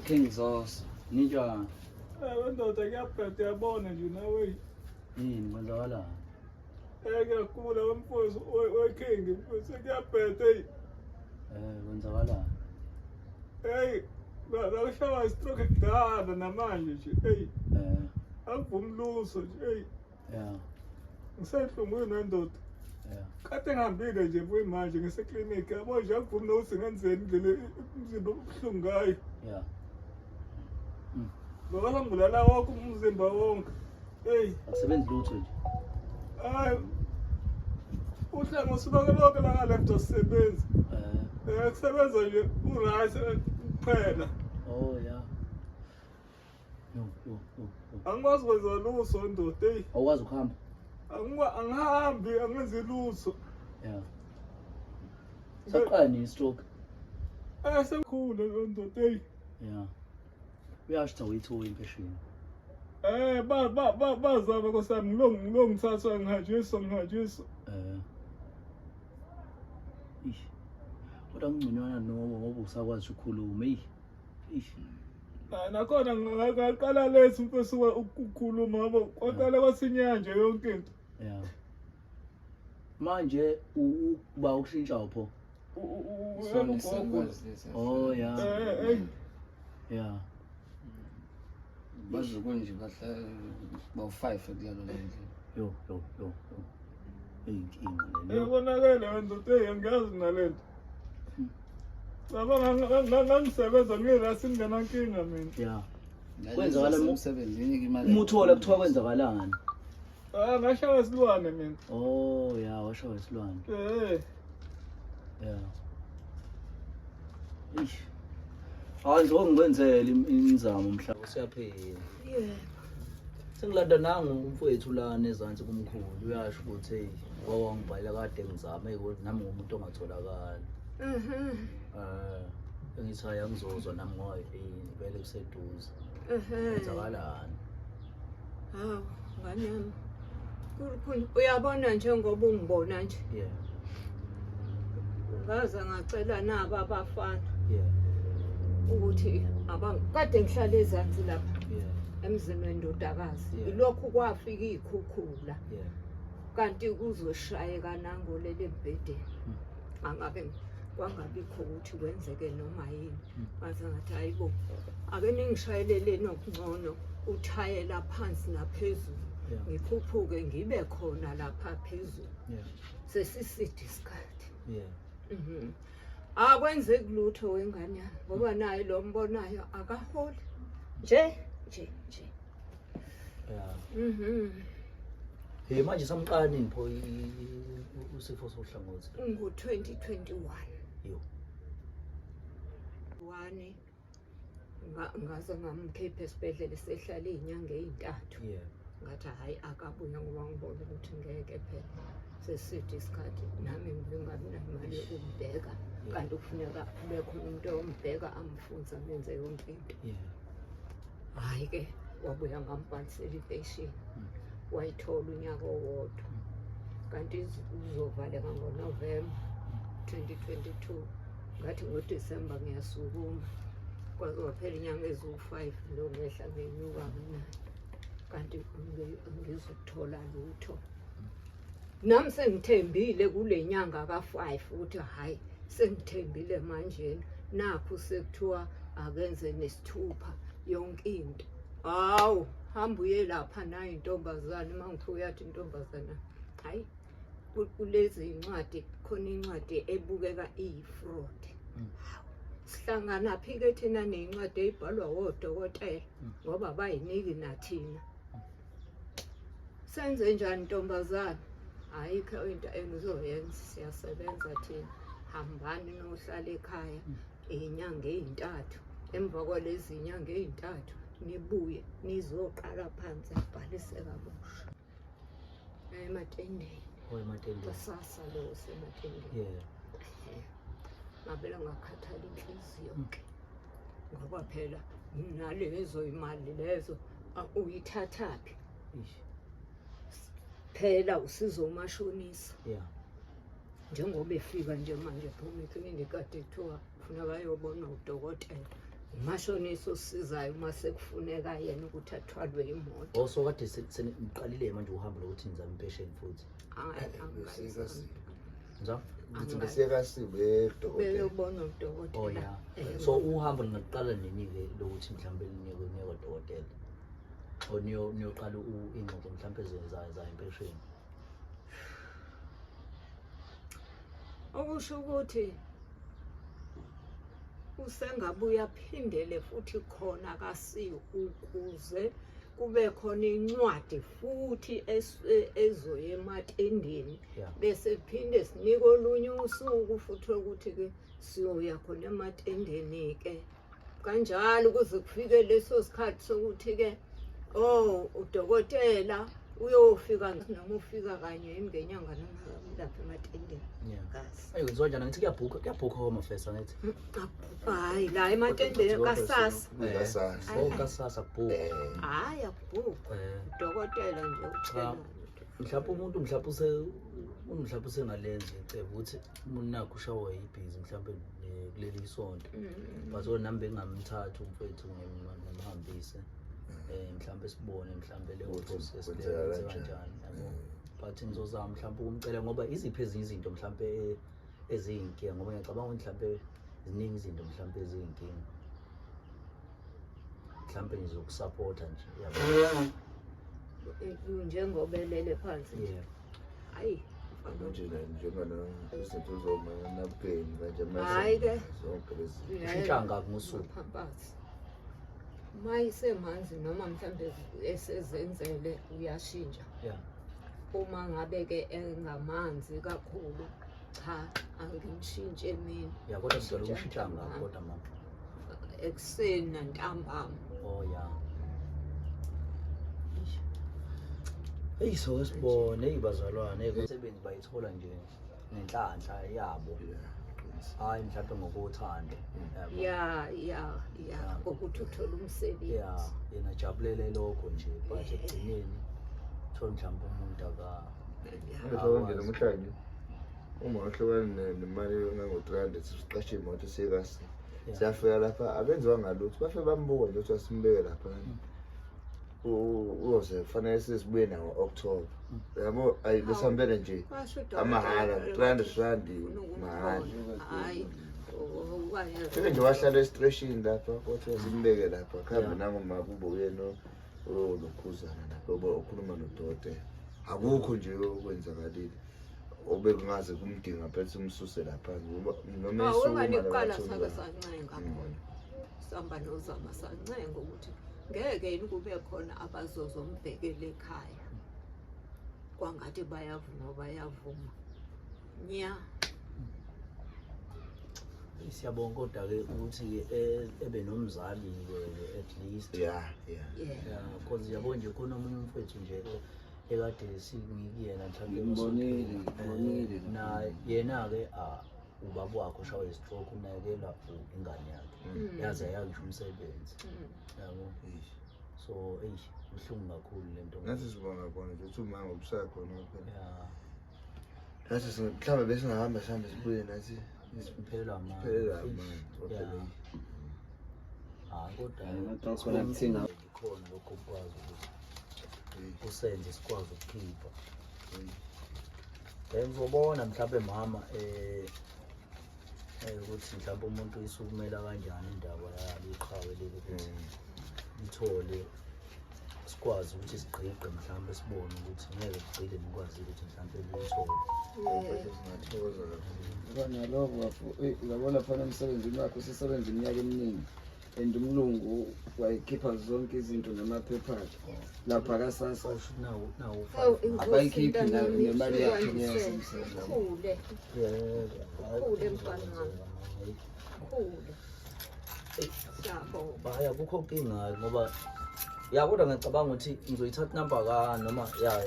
King Sauce, ninjani? Ndoda kuyabheda uyabona nje nawe. Yini kwenzakala? Kuyagula wemfuzo weking sekuyabheda Kwenzakala? hey ngakushawa stroke kudala namanje nje angivumi luso nje Yeah. ngisehlungwini nendoda kade ngihambile nje manje ngiseklinikhi yabo nje angivumi nokuthi ngenzeni indlela umzimba ubuhlungu ngayo. Yeah. Ngoba ngibulala wonke umzimba wonke. Asebenzi lutho nje. Hayi. Uhlanga usuka lonke la left usebenza. Kusebenza nje uright kuphela. Oh yeah. No. Angikwazi kwenza luso ndoda. Awukwazi ukuhamba? Angihambi angenzi luso. Yeah. Saqala ni stroke. Sekukhulu ndoda. Yeah. Uyasho uyithola impesheni. Bazama nkosami ngilongithathwa ngihanjiswa. Kodwa ngconywana ngoba usakwazi ukukhuluma nakhona ngaqala lethi mfowethu ukukhuluma ngoba kwaqala kwasinyanje yonke into. Yeah. Manje uba ukushintsha upho? Oh yeah. Yeah. Bazukulu nje bahlala ba-5 kulelo lendle. Yo. Inkinga le. Ebonakele ndoda ngiyazi nalento. Ngangisebenza ngirasi ngingenankinga mina. Yeah. Kwenzakala umsebenzini imali. Uma uthola kuthiwa kwenzakalani? Ngashaya isilwane mina. Oh yeah, washaya isilwane. Yeah. Hayi ngikwenzela inzamo mhlawumbe usiyaphila. Yeah. Sengilanda nangu umfowethu lana ezansi kumkhulu uyasho ukuthi wawangibhalela kade ngizama nami ngumuntu ongatholakala. Ngithi hayi angizozwa nami ngoba vele kuseduze. Kwenzakalani? Hawu ngani kukhulu uyabona njengoba ungibona nje. Yeah. Ngaze ngacela nabo abafana. Yeah. Ukuthi kade ngihlala ezansi lapha. Yeah. Emzini wendodakazi. Yeah. Ilokhu kwafika ikhukhula. Yeah. Kanti kuzoshayeka nangolele embhedeni. Angabe kwangabikho ukuthi kwenzeke noma yini. Bathi ngathi hayibo ake ningishayelele nokungcono uthayela phansi naphezulu. Ngikhuphuke ngibe khona lapha phezulu. Yeah. Sesiside isikhathi. Yeah. Akwenzeki lutho wengane yami ngoba naye lo mbonayo akaholi nje. Yeah. Manje samqala nini pho usifo sohlangothi? Ngo-2021. Yo. Ngaze ngamkhipha esibhedlela sehlala izinyanga ezintathu. Yeah. Ngathi hayi akabuya ngoba ngibona ukuthi ngeke phela seside isikhathi nami ngingabi nemali yokumbheka kanti kufuneka kubekho umuntu ombheka amfunza menze yonke into. Yeah. Hayi ke wabuya ngambhalisela ipeshini wayithola unyaka owodwa kanti uzovaleka ngoNovember 2022 ngathi ngoDisemba ngiyasukuma kwaze kwaphela inyanga eziwu5 lo ngehla ngenyuka mina kanti ngizothola lutho. Nami sengithembile kule nyanga ka5 ukuthi hayi sengithembile manje nakho sekuthiwa akenze nesithupha yonke into. Hawu hamba uye lapha nayo intombazane mangithiwa yathi intombazana hayi kulezi incwadi khona incwadi ebukeka iyifraud. Sihlangana phi ke thina nezincwadi ezibhalwa odokotela ngoba bayiniki nathina. Senze njani ntombazana? Ayikho into engizoyenza siyasebenza thina. Hambani nohlala ekhaya izinyanga ezintathu. Emva kwalezi zinyanga ezintathu nibuye nizoqala phansi abhalise kabusha. Ematendeni. Ematendeni. Sasa lo sematendeni. Yeah. Ngabela ngakhathala inhliziyo ngoba phela nalezo imali lezo uyithathaphi phela usizo umashonisa. Yeah. Njengoba efika nje manje phuma eklinikhi kade kuthiwa kufuneka ayobona udokotela umashonisa osizayo uma sekufuneka yena ukuthi athwalwe imoto. Also kade seniqalile manje uhambo lokuthi nizame impesheni futhi. Njalo? Ngithi besekasibe edokotela. Beyobona Oh udokotela. yeah. So uhambo lingaqala nini ke lokuthi mhlambe linikwe udokotela? O niyoqala ingxoxo mhlambe za impesheni. Okusho ukuthi usengabuya aphindele futhi khona kasiyo ukuze kube khona incwadi futhi ezoya ematendeni Yeah. bese phinde sinike olunye usuku futhi ukuthi ke siyoya khona ematendeni ke kanjalo kuze kufike leso sikhathi sokuthi ke udokotela uyofika noma ufika kanye ngenyanga noma lapha ematendeni. Yeah. Kasi Ayo ngizoja ngithi kuyabhukha home affairs angithi. hayi la ematendeni kasasa. Oh kasasa bhukha. Hayi akubhukho. Udokotela nje uthela. Mhlawumbe umuntu mhlawumbe usengalenzi icebo ukuthi umuntu nakho ushawa yibhizi mhlawumbe kuleli sonto. Bazo nami bengamthatha umfowethu ngimhambise. Mhlawumbe sibone mhlawumbe leyo process leyo kanjani yabo. But ngizozama mhlawumbe ukumcela ngoba iziphi ezinye izinto mhlawumbe eziyinkinga ngoba ngiyacabanga ukuthi mhlawumbe ziningi izinto mhlawumbe eziyinkinga. Mhlawumbe ngizokusupporta nje yabo. Njengobelele phansi. Yeah. Hayi Manje njengana izinto zomanabukeni manje Hayi ke. zonke lezi. Ushintsha ngakho ngosuku. Phambazi. Mayisemanzi noma mhlambe esezenzele uyashintsha. Yeah. Uma ngabe ke engamanzi kakhulu cha angishintshe mina. Yeah, kodwa ngicela ukushintsha ngakho kodwa mama. Ekseni nantambama. Oh yeah. Hey so sibone izibazalwane umsebenzi bayithola nje nenhlanhla yabo. Hayi mhlawumbe ngokuthanda. Ya ukuthi uthola umsebenzi. Yeah, yena jabulele lokho nje but egcineni thola mhlawumbe umuntu Ngizokungena umhlanje. Uma uhlukane nemali engango-300 siqashe imoto sekasi. Siyafika lapha abenziwa ngalutho bafike bambuka nje ukuthi asimbeke lapha. Uze fanele sizibuye nawo October. Yabo ayisambele nje amahala 300 rand mahala. Hayi. Sike nje wahlala estretchini lapha kodwa simbeke lapha khamba nangoma kubo uyena olokhuzana lapha okhuluma nodokotela. Akukho nje okwenzakalile. Obekungaze kumdinga phela umsuse lapha noma esukuma la sake sancenga khona. Sihamba nozama sancenga ukuthi ngeke yini kube khona abazozombhekela ekhaya. Kwangathi bayavuma. Nya. Siyabonga kodwa ke ukuthi ebe nomzali at least. Yeah. Because yabo nje khona umuntu mfethu nje ekade singikiyena Ngibonile. Na yena ke ubaba wakhe ushawe stroke unakela ingane yakhe. Yaze yangisho umsebenzi. Yabo. So uhlungu kakhulu lento. Ngathi sibonga khona ukuthi uma ngobusakho khona phela. Yeah. Ngathi mhlawumbe bese ngahamba sihambe sibuye nathi Isiphelela manje. Phela manje. Kodwa khona kuthina khona lokho kwazi ukuthi usenze sikwazi ukukhipha. Ngizobona mhlawumbe mama ukuthi mhlawumbe umuntu isukumela kanjani indaba yalo iqhawe leli ukuthi ithole sikwazi ukuthi sigqiqe mhlawumbe sibone ukuthi ngeke sigcile nikwazi ukuthi mhlawumbe liyithola. naloko uyabona phana emsebenzini wakho usesebenza iminyaka eminingi and umlungu wayikhipha zonke izinto namaphepha lapha kasasa abayikhiphi nemali yakhe ngeyasemsebenzi. Khule mfana wami. Khule. Siyabonga. Hhayi akukho nkinga ngoba ya kodwa ngicabanga ukuthi ngizoyithatha inamba noma ya